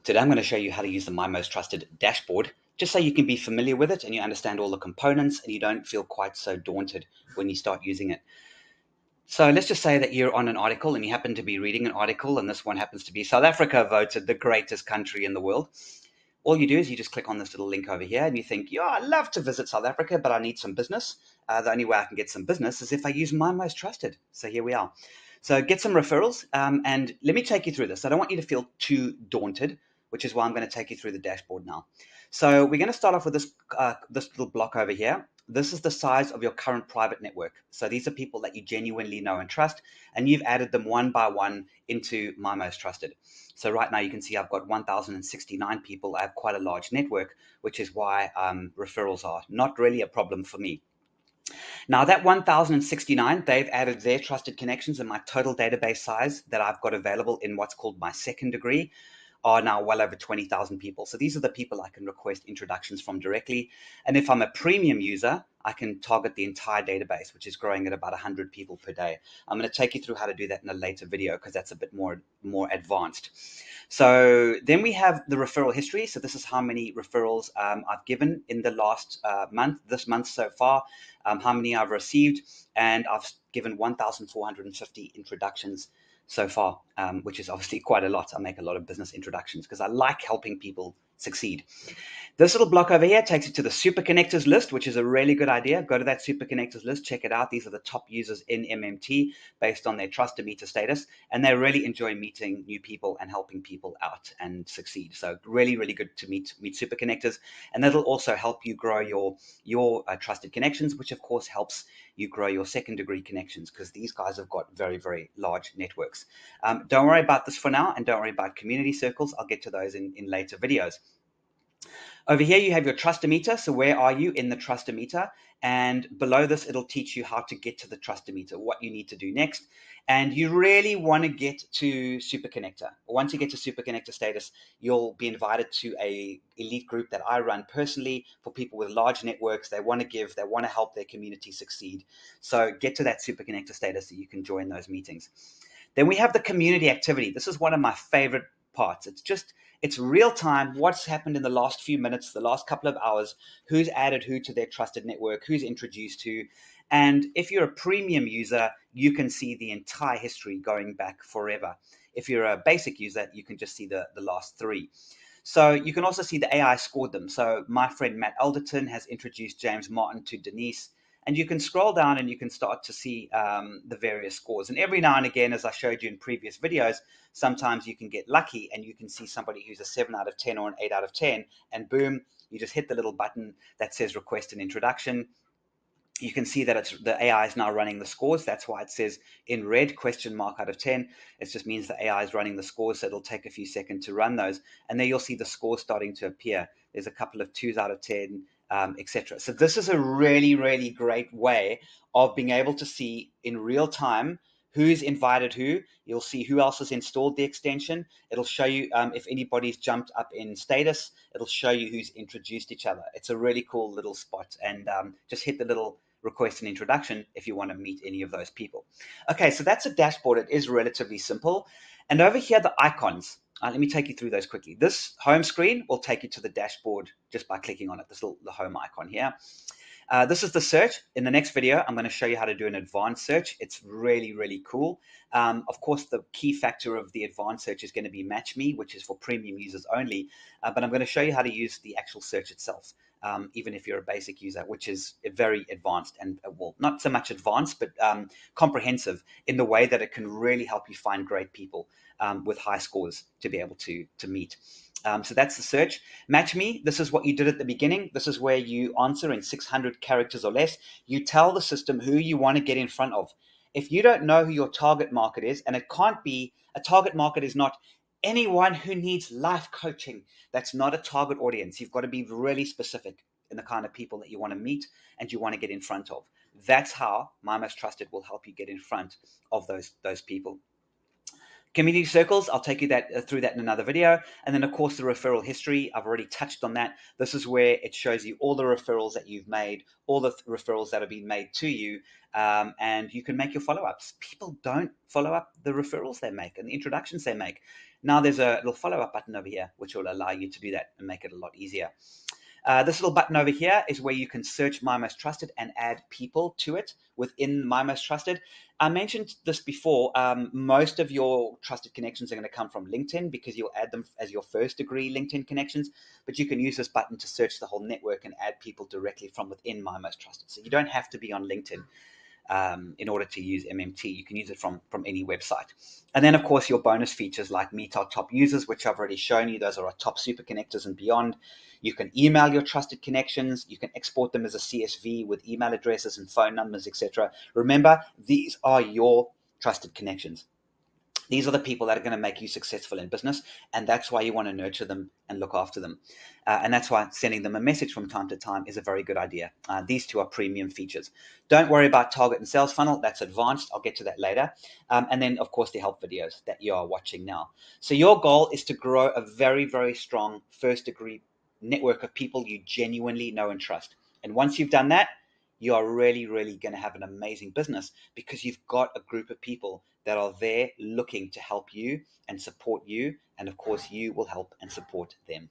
Today I'm going to show you how to use the My Most Trusted dashboard, just so you can be familiar with it and you understand all the components and you don't feel quite so daunted when you start using it. So let's just say that you're on an article and you happen to be reading an article, and this one happens to be South Africa voted the greatest country in the world. All you do is you just click on this little link over here and you think, yeah, I'd love to visit South Africa, but I need some business. The only way I can get some business is if I use My Most Trusted. So here we are. So get some referrals, and let me take you through this. I don't want you to feel too daunted, which is why I'm going to take you through the dashboard now. So we're going to start off with this little block over here. This is the size of your current private network. So these are people that you genuinely know and trust, and you've added them one by one into My Most Trusted. So right now you can see I've got 1,069 people. I have quite a large network, which is why referrals are not really a problem for me. Now that 1,069, they've added their trusted connections, and my total database size that I've got available in what's called my second degree are now well over 20,000 people. So these are the people I can request introductions from directly. And if I'm a premium user, I can target the entire database, which is growing at about 100 people per day. I'm going to take you through how to do that in a later video because that's a bit more advanced. So then we have the referral history. So this is how many referrals I've given in the last this month so far, how many I've received, and I've given 1,450 introductions so far, which is obviously quite a lot. I make a lot of business introductions because I like helping people succeed. This little block over here takes you to the Super Connectors list, which is a really good idea. Go to that Super Connectors list, check it out. These are the top users in MMT based on their trust meter status, and they really enjoy meeting new people and helping people out and succeed. So really, really good to meet Super Connectors, and that'll also help you grow your trusted connections, which of course helps you grow your second degree connections because these guys have got very, very large networks. Don't worry about this for now, and don't worry about community circles. I'll get to those in later videos. Over here, you have your trustometer. So where are you in the trustometer? And below this, it'll teach you how to get to the trustometer, what you need to do next. And you really want to get to Super Connector. Once you get to Super Connector status, you'll be invited to a elite group that I run personally for people with large networks. They want to give, they want to help their community succeed. So get to that Super Connector status so you can join those meetings. Then we have the community activity. This is one of my favorite parts. It's real time. What's happened in the last few minutes, the last couple of hours, who's added who to their trusted network, who's introduced who. And if you're a premium user, you can see the entire history going back forever. If you're a basic user, you can just see the last three. So you can also see the AI scored them. So my friend Matt Alderton has introduced James Martin to Denise. And you can scroll down and you can start to see the various scores. And every now and again, as I showed you in previous videos, sometimes you can get lucky and you can see somebody who's a 7 out of 10 or an 8 out of 10. And boom, you just hit the little button that says request an introduction. You can see that the AI is now running the scores. That's why it says in red question mark out of 10. It just means the AI is running the scores, so it'll take a few seconds to run those. And then you'll see the scores starting to appear. There's a couple of 2s out of 10, etc. So this is a really, really great way of being able to see in real time who's invited who. You'll see who else has installed the extension. It'll show you if anybody's jumped up in status. It'll show you who's introduced each other. It's a really cool little spot. And just hit the little request an introduction if you want to meet any of those people. Okay, so that's a dashboard. It is relatively simple. And over here, the icons. Let me take you through those quickly. This home screen will take you to the dashboard just by clicking on it, the home icon here. This is the search. In the next video, I'm going to show you how to do an advanced search. It's really, really cool. Of course, the key factor of the advanced search is going to be Match Me, which is for premium users only. But I'm going to show you how to use the actual search itself, even if you're a basic user, which is very advanced and, well, not so much advanced, but comprehensive in the way that it can really help you find great people with high scores to be able to meet. So that's the search. Match Me, this is what you did at the beginning. This is where you answer in 600 characters or less. You tell the system who you want to get in front of. If you don't know who your target market is, and it can't be, a target market is not anyone who needs life coaching. That's not a target audience. You've got to be really specific in the kind of people that you want to meet and you want to get in front of. That's how My Most Trusted will help you get in front of those people. Community circles, I'll take you through that in another video. And then, of course, the referral history, I've already touched on that. This is where it shows you all the referrals that you've made, all the referrals that have been made to you, and you can make your follow-ups. People don't follow up the referrals they make and the introductions they make. Now there's a little follow-up button over here, which will allow you to do that and make it a lot easier. This little button over here is where you can search My Most Trusted and add people to it within My Most Trusted. I mentioned this before. Most of your trusted connections are going to come from LinkedIn because you'll add them as your first degree LinkedIn connections. But you can use this button to search the whole network and add people directly from within My Most Trusted. So you don't have to be on LinkedIn in order to use MMT. You can use it from any website. And then, of course, your bonus features like Meet Our Top Users, which I've already shown you. Those are our top super connectors and beyond. You can email your trusted connections. You can export them as a CSV with email addresses and phone numbers, etc. Remember, these are your trusted connections. These are the people that are going to make you successful in business, and that's why you want to nurture them and look after them. And that's why sending them a message from time to time is a very good idea. These two are premium features. Don't worry about target and sales funnel. That's advanced. I'll get to that later. And then, of course, the help videos that you are watching now. So your goal is to grow a very, very strong first degree network of people you genuinely know and trust. And once you've done that, you are really, really going to have an amazing business because you've got a group of people that are there looking to help you and support you. And of course, you will help and support them.